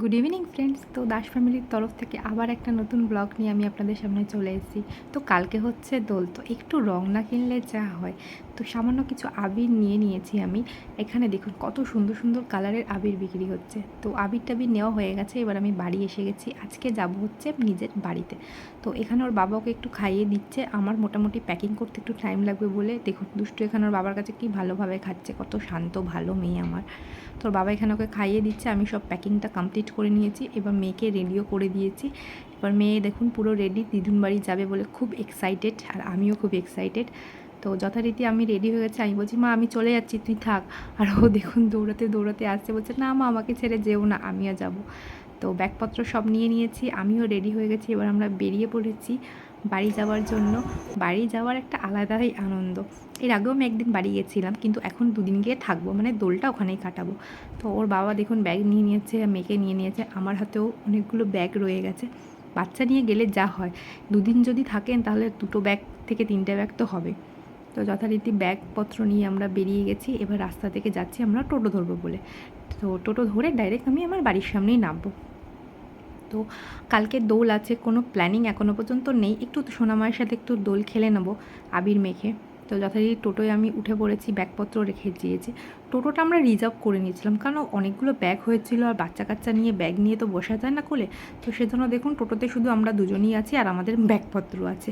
Good evening friends. তো দাস ফ্যামিলির তরফ থেকে আবার একটা নতুন ব্লগ নিয়ে আমি আপনাদের সামনে চলে এসেছি। তো কালকে হচ্ছে দোল, তো একটু রং না কিনলে যা হয়, তো সামান্য কিছু আবির নিয়ে নিয়েছি আমি। এখানে দেখুন কত সুন্দর সুন্দর কালারের আবির বিক্রি হচ্ছে। তো আবির টাবির নেওয়া হয়ে গেছে, এবার আমি বাড়ি এসে গেছি। আজকে যাব হচ্ছে নিজের বাড়িতে। তো এখানে ওর বাবাকে একটু খাইয়ে দিচ্ছে, আমার মোটামুটি প্যাকিং করতে একটু টাইম লাগবে বলে দেখুন দুষ্টু এখানে ওর বাবার কাছে কি ভালোভাবে খাচ্ছে, কত শান্ত ভালো মেয়ে আমার। তোর বাবা এখানে ওকে খাইয়ে দিচ্ছে, আমি সব প্যাকিংটা কমপ্লিট করে নিয়েছি। এবার মেয়েকে রেডিও করে দিয়েছি। এবার মেয়ে দেখুন পুরো রেডি, দিদুন বাড়ি যাবে বলে খুব এক্সাইটেড, আর আমিও খুব এক্সাইটেড। তো যথারীতি আমি রেডি হয়ে গেছি, আমি বলছি মা আমি চলে যাচ্ছি তুই থাক। আর ও দেখুন দৌড়াতে দৌড়াতে আসছে, বলছে না মা আমাকে ছেড়ে যেও না, আমিও যাব। তো ব্যাগপত্র সব নিয়ে নিয়েছি, আমিও রেডি হয়ে গেছি। এবার আমরা বেরিয়ে পড়েছি বাড়ি যাওয়ার জন্য। বাড়ি যাওয়ার একটা আলাদাই আনন্দ। এর আগেও আমি একদিন বাড়ি গেছিলাম, কিন্তু এখন দুদিন গিয়ে থাকবো, মানে দোলটা ওখানেই কাটাবো। তো ওর বাবা দেখুন ব্যাগ নিয়ে নিয়েছে, মেয়েকে নিয়ে নিয়েছে, আমার হাতেও অনেকগুলো ব্যাগ রয়ে গেছে। বাচ্চা নিয়ে গেলে যা হয়, দুদিন যদি থাকেন তাহলে 2টো ব্যাগ থেকে 3টে ব্যাগ তো হবে। তো যথারীতি ব্যাগপত্র নিয়ে আমরা বেরিয়ে গেছি। এবার রাস্তা থেকে যাচ্ছি আমরা টোটো ধরবো বলে। তো টোটো ধরে ডাইরেক্ট আমি আমার বাড়ির সামনেই নামবো। তো কালকে দোল আছে, কোনো প্ল্যানিং এখনও পর্যন্ত নেই, একটু সোনামায়ের সাথে একটু দোল খেলে নেবো আবির মেখে। তো যথারীতি টোটোয় আমি উঠে পড়েছি, ব্যাগপত্র রেখে দিয়েছি। টোটোটা আমরা রিজার্ভ করে নিয়েছিলাম, কারণ অনেকগুলো ব্যাগ হয়েছিল, আর বাচ্চা কাচ্চা নিয়ে ব্যাগ নিয়ে তো বসা যায় না কোলে। তো সেজন্য দেখুন টোটোতে শুধু আমরা দুজনই আছি, আর আমাদের ব্যাগপত্র আছে।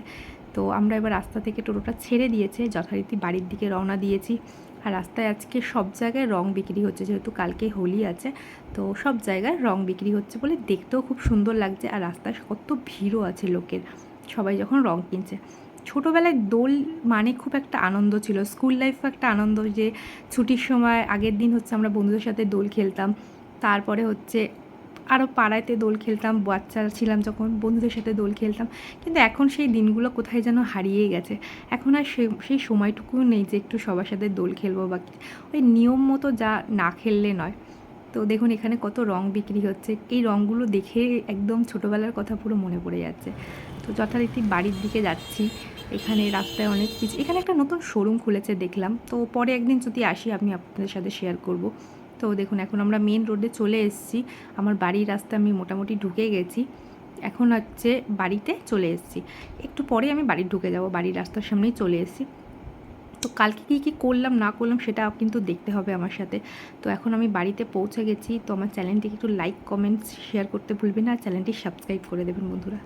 তো আমরা এবার রাস্তা থেকে টোটোটা ছেড়ে দিয়েছে, যথারীতি বাড়ির দিকে রওনা দিয়েছি। আর রাস্তায় আজকে সব জায়গায় রং বিক্রি হচ্ছে, যেহেতু কালকে হোলি আছে। তো সব জায়গায় রং বিক্রি হচ্ছে বলে দেখতেও খুব সুন্দর লাগছে, আর রাস্তায় কত ভিড়ও আছে লোকের, সবাই যখন রং কিনছে। ছোটোবেলায় দোল মানে খুব একটা আনন্দ ছিল, স্কুল লাইফও একটা আনন্দ, যে ছুটির সময় আগের দিন হচ্ছে আমরা বন্ধুদের সাথে দোল খেলতাম। তারপরে হচ্ছে আরও পাড়াতে দোল খেলতাম, বাচ্চা ছিলাম যখন বন্ধুদের সাথে দোল খেলতাম। কিন্তু এখন সেই দিনগুলো কোথায় যেন হারিয়ে গেছে। এখন আর সেই সময়টুকুও নেই যে একটু সবার সাথে দোল খেলবো বা ওই নিয়ম মতো যা না খেললে নয়। তো দেখুন এখানে কত রং বিক্রি হচ্ছে, এই রঙগুলো দেখে একদম ছোটোবেলার কথা পুরো মনে পড়ে যাচ্ছে। তো যথারীতি বাড়ির দিকে যাচ্ছি। এখানে রাস্তায় অনেক কিছু, এখানে একটা নতুন শোরুম খুলেছে দেখলাম, তো পরে একদিন যদি আসি আমি আপনাদের সাথে শেয়ার করব। তো দেখুন এখন আমরা মেন রোডে চলে এসেছি, আমার বাড়ির রাস্তা আমি মোটামুটি ঢুকে গেছি। এখন হচ্ছে বাড়িতে চলে এসেছি, একটু পরে আমি বাড়ি ঢুকে যাব, বাড়ির রাস্তার সামনেই চলে এসেছি। তো কালকে কী কী করলাম না করলাম সেটা কিন্তু দেখতে হবে আমার সাথে। তো এখন আমি বাড়িতে পৌঁছে গেছি। তো আমার চ্যানেলটিকে একটু লাইক কমেন্টস শেয়ার করতে ভুলবেন না, আর চ্যানেলটি সাবস্ক্রাইব করে দেবেন বন্ধুরা।